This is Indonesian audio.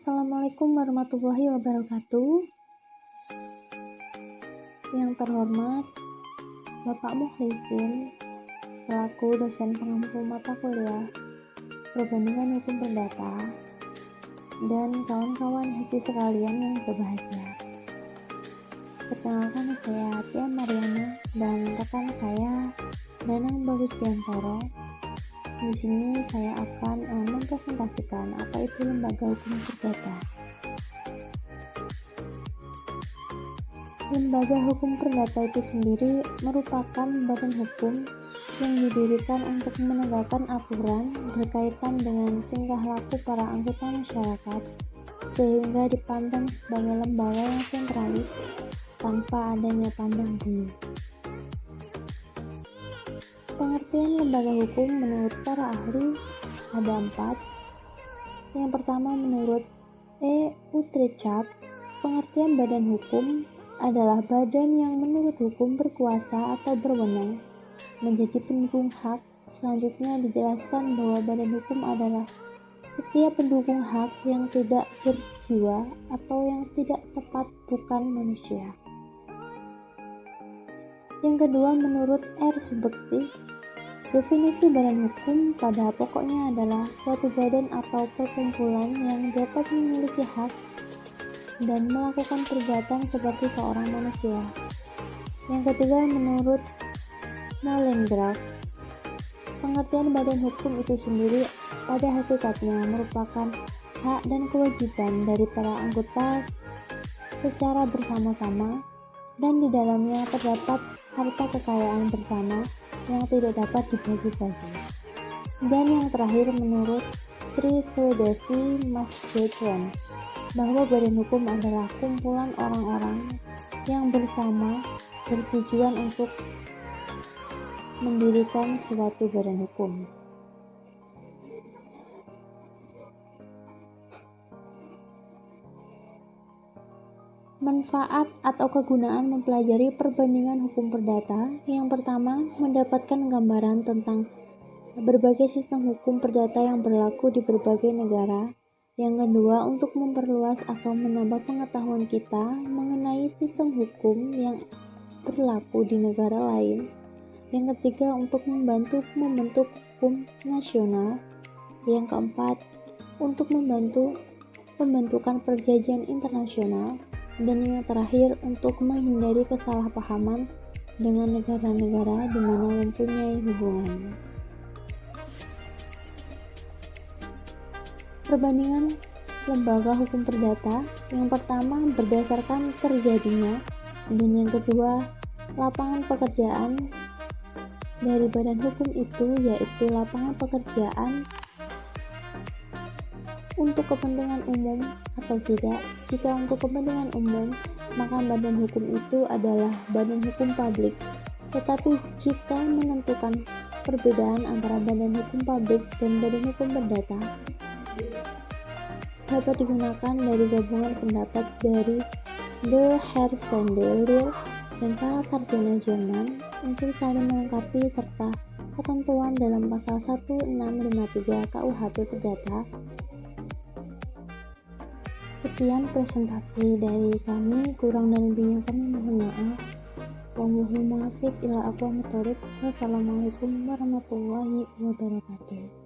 Assalamualaikum warahmatullahi wabarakatuh. Yang terhormat Bapak Mukhlisin selaku dosen pengampu mata kuliah Perbandingan Hukum Perdata dan kawan-kawan haji sekalian yang berbahagia. Perkenalkan, saya Tia Mariana dan rekan saya Danang Bagus Diantoro. Di sini saya akan mempresentasikan apa itu lembaga hukum perdata. Lembaga hukum perdata itu sendiri merupakan badan hukum yang didirikan untuk menegakkan aturan berkaitan dengan tingkah laku para anggota masyarakat, sehingga dipandang sebagai lembaga yang sentralis tanpa adanya pandang bulu. Pengertian lembaga hukum menurut para ahli ada 4. Yang pertama, menurut E. Utrecht, pengertian badan hukum adalah badan yang menurut hukum berkuasa atau berwenang menjadi pendukung hak. Selanjutnya dijelaskan bahwa badan hukum adalah setiap pendukung hak yang tidak berjiwa atau yang tidak tepat bukan manusia. Yang kedua, menurut R. Subekti, definisi badan hukum pada pokoknya adalah suatu badan atau perkumpulan yang dapat memiliki hak dan melakukan perbuatan seperti seorang manusia. Yang ketiga, menurut Molengraf, pengertian badan hukum itu sendiri pada hakikatnya merupakan hak dan kewajiban dari para anggota secara bersama-sama, dan di dalamnya terdapat harta kekayaan bersama yang tidak dapat dibagi-bagi. Dan yang terakhir, menurut Sri Swedevi Masgetron, bahwa badan hukum adalah kumpulan orang-orang yang bersama bertujuan untuk mendirikan suatu badan hukum. Manfaat atau kegunaan mempelajari perbandingan hukum perdata. Yang pertama, mendapatkan gambaran tentang berbagai sistem hukum perdata yang berlaku di berbagai negara. Yang kedua, untuk memperluas atau menambah pengetahuan kita mengenai sistem hukum yang berlaku di negara lain. Yang ketiga, untuk membantu membentuk hukum nasional. Yang keempat, untuk membantu pembentukan perjanjian internasional. Dan yang terakhir, untuk menghindari kesalahpahaman dengan negara-negara di mana mempunyai hubungan. Perbandingan lembaga hukum perdata. Yang pertama, berdasarkan terjadinya, dan yang kedua, lapangan pekerjaan dari badan hukum itu, yaitu lapangan pekerjaan untuk kepentingan umum atau tidak. Jika untuk kepentingan umum, maka badan hukum itu adalah badan hukum publik. Tetapi jika menentukan perbedaan antara badan hukum publik dan badan hukum perdata, dapat digunakan dari gabungan pendapat dari De Hersendelir dan para sarjana Jerman untuk saling melengkapi serta ketentuan dalam pasal 1653 KUHP Perdata. Sekian presentasi dari kami, kurang dan lebihnya kami mohon maaf. Wassalamualaikum warahmatullahi wabarakatuh.